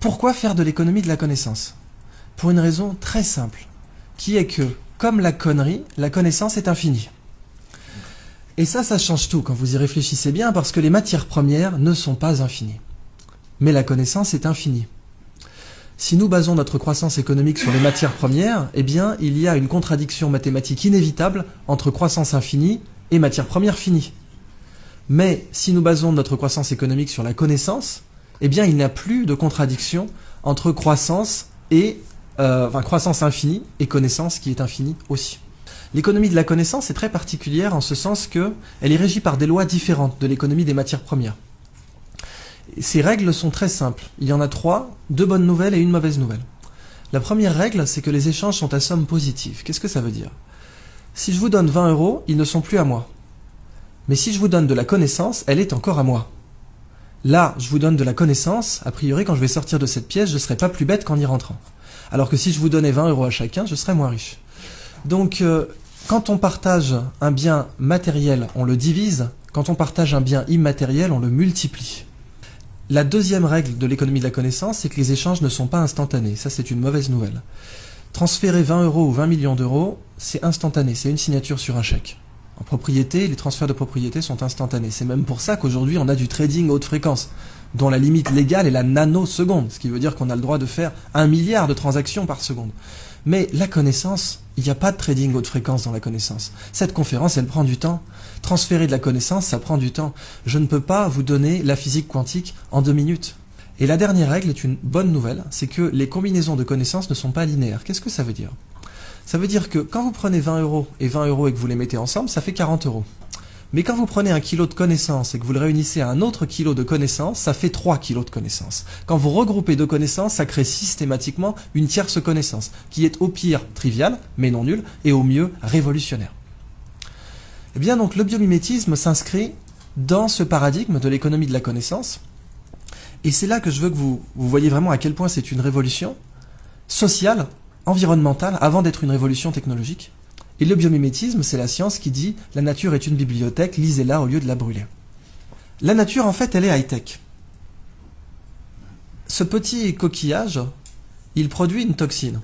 Pourquoi faire de l'économie de la connaissance? Pour une raison très simple, qui est que, comme la connerie, la connaissance est infinie. Et ça change tout quand vous y réfléchissez bien, parce que les matières premières ne sont pas infinies. Mais la connaissance est infinie. Si nous basons notre croissance économique sur les matières premières, eh bien, il y a une contradiction mathématique inévitable entre croissance infinie et matières premières finies. Mais si nous basons notre croissance économique sur la connaissance, eh bien, il n'y a plus de contradiction entre croissance et croissance infinie et connaissance qui est infinie aussi. L'économie de la connaissance est très particulière en ce sens qu'elle est régie par des lois différentes de l'économie des matières premières. Ces règles sont très simples. Il y en a 3, 2 bonnes nouvelles et une mauvaise nouvelle. La première règle, c'est que les échanges sont à somme positive. Qu'est-ce que ça veut dire? Si je vous donne 20 €, ils ne sont plus à moi. Mais si je vous donne de la connaissance, elle est encore à moi. Là, je vous donne de la connaissance, a priori, quand je vais sortir de cette pièce, je ne serai pas plus bête qu'en y rentrant. Alors que si je vous donnais 20 € à chacun, je serais moins riche. Donc, quand on partage un bien matériel, on le divise. Quand on partage un bien immatériel, on le multiplie. La deuxième règle de l'économie de la connaissance, c'est que les échanges ne sont pas instantanés. Ça, c'est une mauvaise nouvelle. Transférer 20 € ou 20 millions d'euros, c'est instantané. C'est une signature sur un chèque. En propriété, les transferts de propriété sont instantanés. C'est même pour ça qu'aujourd'hui, on a du trading haute fréquence, dont la limite légale est la nanoseconde, ce qui veut dire qu'on a le droit de faire 1 milliard de transactions par seconde. Mais la connaissance, il n'y a pas de trading haute fréquence dans la connaissance. Cette conférence, elle prend du temps. Transférer de la connaissance, ça prend du temps. Je ne peux pas vous donner la physique quantique en 2 minutes. Et la dernière règle est une bonne nouvelle, c'est que les combinaisons de connaissances ne sont pas linéaires. Qu'est-ce que ça veut dire? Ça veut dire que quand vous prenez 20 € et 20 € et que vous les mettez ensemble, ça fait 40 €. Mais quand vous prenez 1 kilo de connaissances et que vous le réunissez à un autre kilo de connaissances, ça fait 3 kilos de connaissances. Quand vous regroupez 2 connaissances, ça crée systématiquement une tierce connaissance, qui est au pire triviale, mais non nulle, et au mieux révolutionnaire. Eh bien donc le biomimétisme s'inscrit dans ce paradigme de l'économie de la connaissance, et c'est là que je veux que vous voyez vraiment à quel point c'est une révolution sociale, environnementale, avant d'être une révolution technologique. Et le biomimétisme, c'est la science qui dit « la nature est une bibliothèque, lisez-la au lieu de la brûler ». La nature, en fait, elle est high-tech. Ce petit coquillage, il produit une toxine.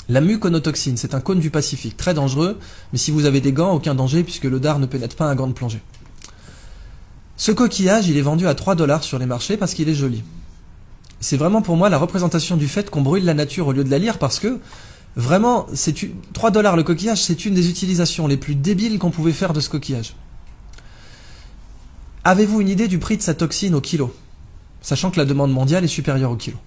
La muconotoxine, c'est un cône du Pacifique, très dangereux, mais si vous avez des gants, aucun danger, puisque le dard ne pénètre pas un gant de plongée. Ce coquillage, il est vendu à 3 $ sur les marchés parce qu'il est joli. C'est vraiment pour moi la représentation du fait qu'on brûle la nature au lieu de la lire, parce que vraiment, 3 $ le coquillage, c'est une des utilisations les plus débiles qu'on pouvait faire de ce coquillage. Avez-vous une idée du prix de sa toxine au kilo? Sachant que la demande mondiale est supérieure au kilo.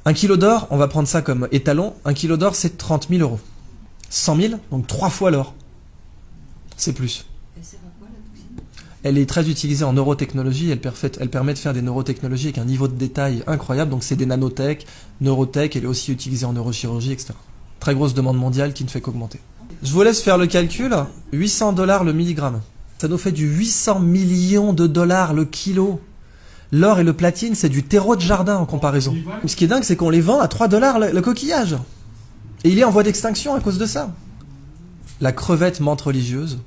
1 kilo d'or, on va prendre ça comme étalon, 1 kilo d'or c'est 30 000 €. 100 000, donc 3 fois l'or. C'est plus. Elle est très utilisée en neurotechnologie, elle permet de faire des neurotechnologies avec un niveau de détail incroyable, donc c'est des nanotech, neurotech, elle est aussi utilisée en neurochirurgie, etc. Très grosse demande mondiale qui ne fait qu'augmenter. Je vous laisse faire le calcul, 800 $ le milligramme. Ça nous fait du 800 millions de dollars le kilo. L'or et le platine, c'est du terreau de jardin en comparaison. Ce qui est dingue, c'est qu'on les vend à 3 $ le coquillage. Et il est en voie d'extinction à cause de ça. La crevette menthe religieuse.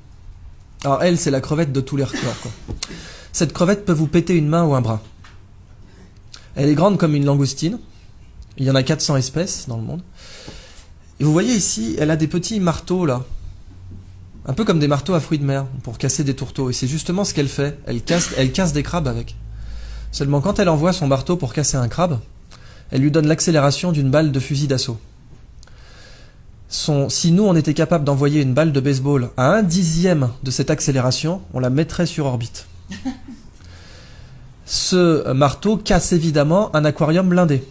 Alors elle, c'est la crevette de tous les records, quoi. Cette crevette peut vous péter une main ou un bras. Elle est grande comme une langoustine. Il y en a 400 espèces dans le monde. Et vous voyez ici, elle a des petits marteaux là. Un peu comme des marteaux à fruits de mer, pour casser des tourteaux. Et c'est justement ce qu'elle fait. Elle casse des crabes avec. Seulement quand elle envoie son marteau pour casser un crabe, elle lui donne l'accélération d'une balle de fusil d'assaut. Si nous on était capable d'envoyer une balle de baseball à 1/10 de cette accélération, on la mettrait sur orbite. Ce marteau casse évidemment un aquarium blindé,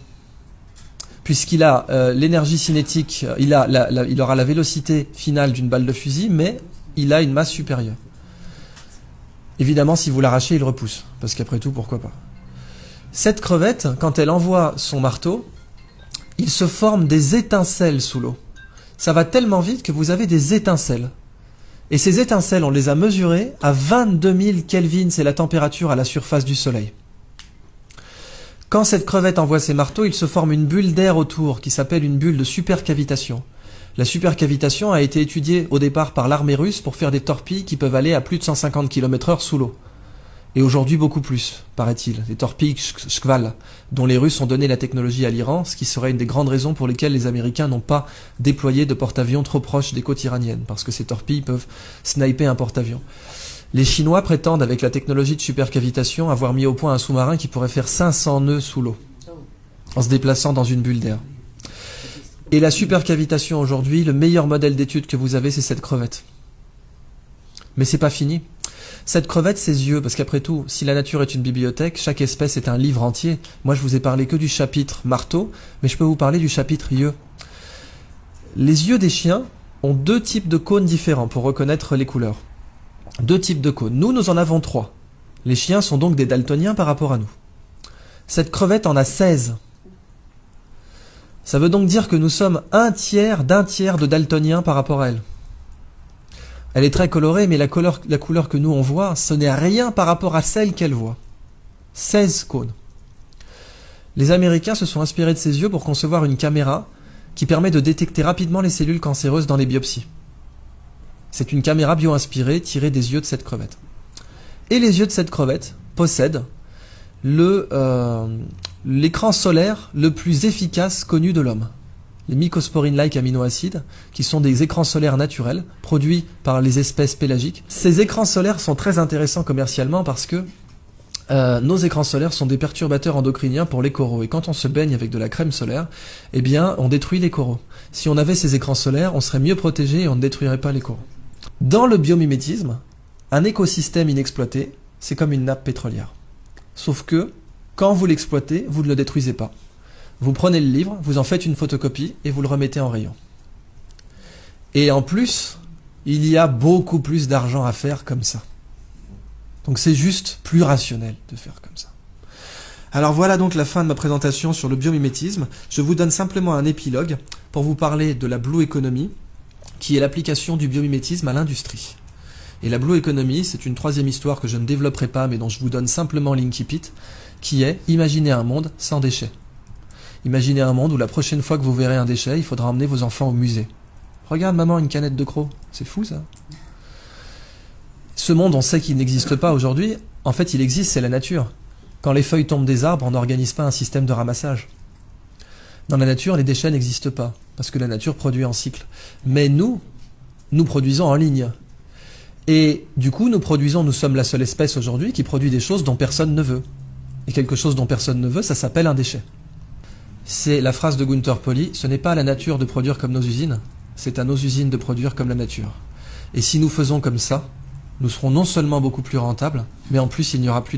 puisqu'il a l'énergie cinétique, il aura la vélocité finale d'une balle de fusil, mais il a une masse supérieure. Évidemment, si vous l'arrachez, il repousse, parce qu'après tout, pourquoi pas. Cette crevette, quand elle envoie son marteau, il se forme des étincelles sous l'eau. Ça va tellement vite que vous avez des étincelles. Et ces étincelles, on les a mesurées à 22 000 Kelvin, c'est la température à la surface du Soleil. Quand cette crevette envoie ses marteaux, il se forme une bulle d'air autour qui s'appelle une bulle de supercavitation. La supercavitation a été étudiée au départ par l'armée russe pour faire des torpilles qui peuvent aller à plus de 150 km/h sous l'eau. Et aujourd'hui beaucoup plus, paraît-il. Les torpilles Shkval, dont les Russes ont donné la technologie à l'Iran, ce qui serait une des grandes raisons pour lesquelles les Américains n'ont pas déployé de porte-avions trop proches des côtes iraniennes, parce que ces torpilles peuvent sniper un porte-avions. Les Chinois prétendent, avec la technologie de supercavitation, avoir mis au point un sous-marin qui pourrait faire 500 nœuds sous l'eau, en se déplaçant dans une bulle d'air. Et la supercavitation aujourd'hui, le meilleur modèle d'étude que vous avez, c'est cette crevette. Mais c'est pas fini. Cette crevette, ses yeux, parce qu'après tout, si la nature est une bibliothèque, chaque espèce est un livre entier. Moi, je vous ai parlé que du chapitre marteau, mais je peux vous parler du chapitre yeux. Les yeux des chiens ont 2 types de cônes différents pour reconnaître les couleurs. 2 types de cônes. Nous en avons 3. Les chiens sont donc des daltoniens par rapport à nous. Cette crevette en a 16. Ça veut donc dire que nous sommes un tiers d'un tiers de daltoniens par rapport à elle. Elle est très colorée, mais la couleur que nous on voit, ce n'est rien par rapport à celle qu'elle voit. 16 cônes. Les Américains se sont inspirés de ses yeux pour concevoir une caméra qui permet de détecter rapidement les cellules cancéreuses dans les biopsies. C'est une caméra bio-inspirée tirée des yeux de cette crevette. Et les yeux de cette crevette possèdent l'écran solaire le plus efficace connu de l'homme. Les mycosporine-like aminoacides, qui sont des écrans solaires naturels, produits par les espèces pélagiques. Ces écrans solaires sont très intéressants commercialement parce que nos écrans solaires sont des perturbateurs endocriniens pour les coraux. Et quand on se baigne avec de la crème solaire, eh bien, on détruit les coraux. Si on avait ces écrans solaires, on serait mieux protégé et on ne détruirait pas les coraux. Dans le biomimétisme, un écosystème inexploité, c'est comme une nappe pétrolière. Sauf que, quand vous l'exploitez, vous ne le détruisez pas. Vous prenez le livre, vous en faites une photocopie et vous le remettez en rayon. Et en plus, il y a beaucoup plus d'argent à faire comme ça. Donc c'est juste plus rationnel de faire comme ça. Alors voilà donc la fin de ma présentation sur le biomimétisme. Je vous donne simplement un épilogue pour vous parler de la Blue Economy, qui est l'application du biomimétisme à l'industrie. Et la Blue Economy, c'est une 3e histoire que je ne développerai pas, mais dont je vous donne simplement l'incipit, qui est imaginer un monde sans déchets. Imaginez un monde où la prochaine fois que vous verrez un déchet, il faudra emmener vos enfants au musée. Regarde maman, une canette de crocs. C'est fou ça. Ce monde, on sait qu'il n'existe pas aujourd'hui. En fait, il existe, c'est la nature. Quand les feuilles tombent des arbres, on n'organise pas un système de ramassage. Dans la nature, les déchets n'existent pas, parce que la nature produit en cycle. Mais nous produisons en ligne. Et du coup, nous sommes la seule espèce aujourd'hui qui produit des choses dont personne ne veut. Et quelque chose dont personne ne veut, ça s'appelle un déchet. C'est la phrase de Gunther Pauli, ce n'est pas à la nature de produire comme nos usines, c'est à nos usines de produire comme la nature. Et si nous faisons comme ça, nous serons non seulement beaucoup plus rentables, mais en plus il n'y aura plus de